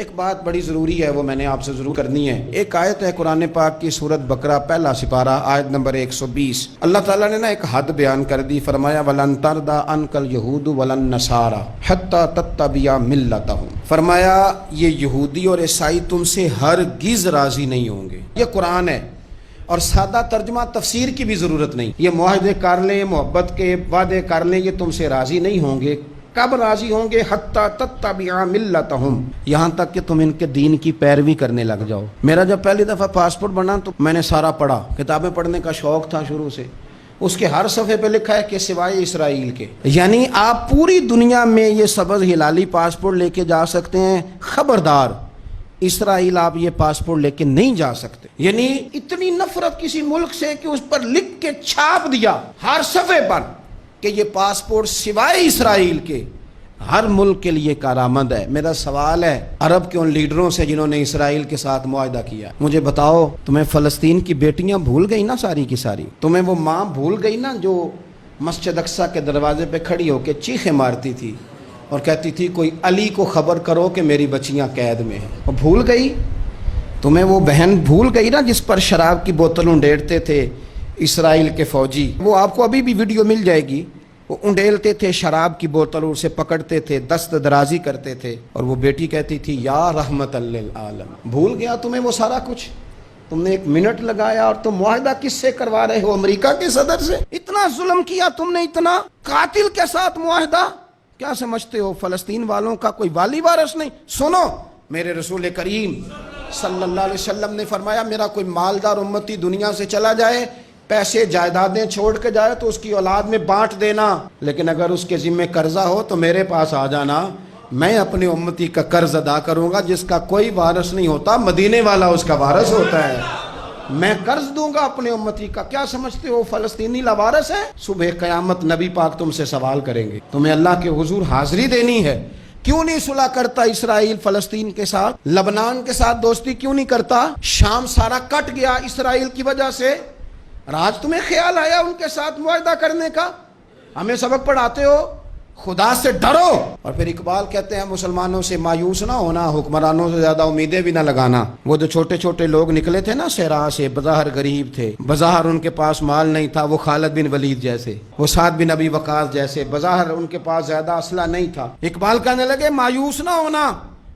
ایک بات بڑی ضروری ہے، وہ میں نے آپ سے ضرور کرنی ہے۔ ایک آیت ہے قرآن پاک کی سورت بقرہ پہلا سپارہ آیت نمبر 120۔ اللہ تعالیٰ نے ایک حد بیان کر دی، فرمایا وَلَن تَرْضَىٰ عَنْكَ الْيَهُودُ وَلَا النَّصَارَىٰ حَتَّىٰ تَتَّبِعَ مِلَّتَهُمْ۔ فرمایا یہ یہودی اور عیسائی تم سے ہرگز راضی نہیں ہوں گے۔ یہ قرآن ہے اور سادہ ترجمہ تفسیر کی بھی ضرورت نہیں۔ یہ معاہدے کر لیں، محبت کے وعدے کر لیں، یہ تم سے راضی نہیں ہوں گے۔ کب راضی ہوں گے؟ حتی تتبع ملتہم، یہاں تک کہ تم ان کے دین کی پیروی کرنے لگ جاؤ۔ میرا جب پہلی دفعہ پاسپورٹ بنا تو میں نے سارا پڑھا، کتابیں پڑھنے کا شوق تھا شروع سے۔ اس کے ہر صفحے پہ لکھا ہے کہ سوائے اسرائیل کے، یعنی آپ پوری دنیا میں یہ سبز ہلالی پاسپورٹ لے کے جا سکتے ہیں، خبردار اسرائیل آپ یہ پاسپورٹ لے کے نہیں جا سکتے۔ یعنی اتنی نفرت کسی ملک سے کہ اس پر لکھ کے چھاپ دیا ہر صفحے پر کہ یہ پاسپورٹ سوائے اسرائیل کے ہر ملک کے لیے کارآمد ہے۔ میرا سوال ہے عرب کے ان لیڈروں سے جنہوں نے اسرائیل کے ساتھ معاہدہ کیا، مجھے بتاؤ تمہیں فلسطین کی بیٹیاں بھول گئی نا ساری کی ساری؟ تمہیں وہ ماں بھول گئی نا جو مسجد اقصیٰ کے دروازے پہ کھڑی ہو کے چیخیں مارتی تھی اور کہتی تھی کوئی علی کو خبر کرو کہ میری بچیاں قید میں ہیں؟ وہ بھول گئی؟ تمہیں وہ بہن بھول گئی نا جس پر شراب کی بوتل انڈیڑتے تھے اسرائیل کے فوجی؟ وہ آپ کو ابھی بھی ویڈیو مل جائے گی، وہ انڈیلتے تھے شراب کی بوتل، اسے پکڑتے تھے، دست درازی کرتے تھے، اور وہ بیٹی کہتی تھی یا رحمت للعالم۔ بھول گیا تمہیں وہ سارا کچھ؟ تم نے ایک منٹ لگایا اور تم معاہدہ کس سے کروا رہے ہو؟ امریکہ کے صدر سے؟ اتنا ظلم کیا تم نے، اتنا قاتل کے ساتھ معاہدہ؟ کیا سمجھتے ہو فلسطین والوں کا کوئی والی وارث نہیں؟ سنو، میرے رسول کریم صلی اللہ علیہ وسلم نے فرمایا میرا کوئی مالدار امتی دنیا سے چلا جائے، پیسے جائیدادیں چھوڑ کے جائے تو اس کی اولاد میں بانٹ دینا، لیکن اگر اس کے ذمہ قرضہ ہو تو میرے پاس آ جانا، میں اپنے امتی کا قرض ادا کروں گا۔ جس کا کوئی وارث نہیں ہوتا مدینے والا اس کا وارث ہوتا ہے، میں قرض دوں گا اپنے امتی کا۔ کیا سمجھتے ہو فلسطینی لاوارث ہے؟ صبح قیامت نبی پاک تم سے سوال کریں گے، تمہیں اللہ کے حضور حاضری دینی ہے۔ کیوں نہیں صلح کرتا اسرائیل فلسطین کے ساتھ؟ لبنان کے ساتھ دوستی کیوں نہیں کرتا؟ شام سارا کٹ گیا اسرائیل کی وجہ سے، راج تمہیں خیال آیا ان کے ساتھ معاہدہ کرنے کا؟ ہمیں سبق پڑھاتے ہو خدا سے ڈرو۔ اور پھر اقبال کہتے ہیں مسلمانوں سے مایوس نہ ہونا، حکمرانوں سے زیادہ امیدیں بھی نہ لگانا۔ وہ جو چھوٹے چھوٹے لوگ نکلے تھے نا صحرا سے، بظاہر غریب تھے، بظاہر ان کے پاس مال نہیں تھا، وہ خالد بن ولید جیسے، وہ سعد بن ابی وقاص جیسے، بظاہر ان کے پاس زیادہ اسلحہ نہیں تھا۔ اقبال کہنے لگے مایوس نہ ہونا،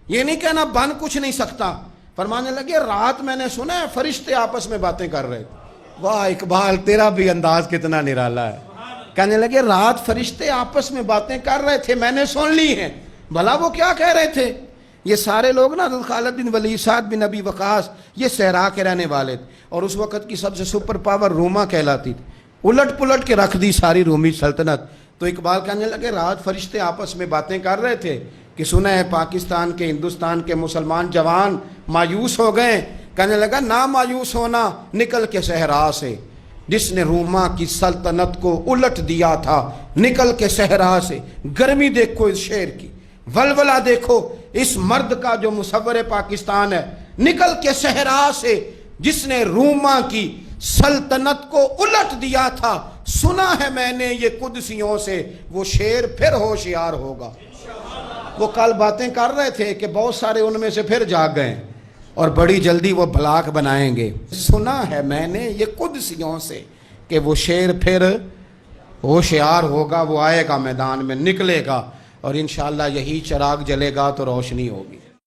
یہ نہیں کہنا بن کچھ نہیں سکتا، فرمانے لگے رات میں نے سنا ہے فرشتے آپس میں باتیں کر رہے تھے۔ واہ اقبال، تیرا بھی انداز کتنا نرالا ہے۔ کہنے لگے رات فرشتے آپس میں باتیں کر رہے تھے، میں نے سن لی ہیں۔ بھلا وہ کیا کہہ رہے تھے؟ یہ سارے لوگ نا خالد بن ولید، سعد بن ابی وقاص، یہ صحرا کے رہنے والے تھے، اور اس وقت کی سب سے سپر پاور روما کہلاتی تھی، الٹ پلٹ کے رکھ دی ساری رومی سلطنت۔ تو اقبال کہنے لگے رات فرشتے آپس میں باتیں کر رہے تھے کہ سنا ہے پاکستان کے، ہندوستان کے مسلمان جوان مایوس ہو گئے۔ کہنے لگا نہ مایوس ہونا، نکل کے صحرا سے، جس نے روما کی سلطنت کو الٹ دیا تھا، نکل کے صحرا سے۔ گرمی دیکھو اس شعر کی، ولولہ دیکھو اس مرد کا جو مصور پاکستان ہے، نکل کے صحرا سے جس نے روما کی سلطنت کو الٹ دیا تھا، سنا ہے میں نے یہ قدسیوں سے، وہ شیر پھر ہوشیار ہوگا۔ وہ کل باتیں کر رہے تھے کہ بہت سارے ان میں سے پھر جاگ گئے اور بڑی جلدی وہ بلاک بنائیں گے۔ سنا ہے میں نے یہ قدسیوں سے کہ وہ شیر پھر ہوشیار ہوگا، وہ آئے گا میدان میں، نکلے گا، اور انشاءاللہ یہی چراغ جلے گا تو روشنی ہوگی۔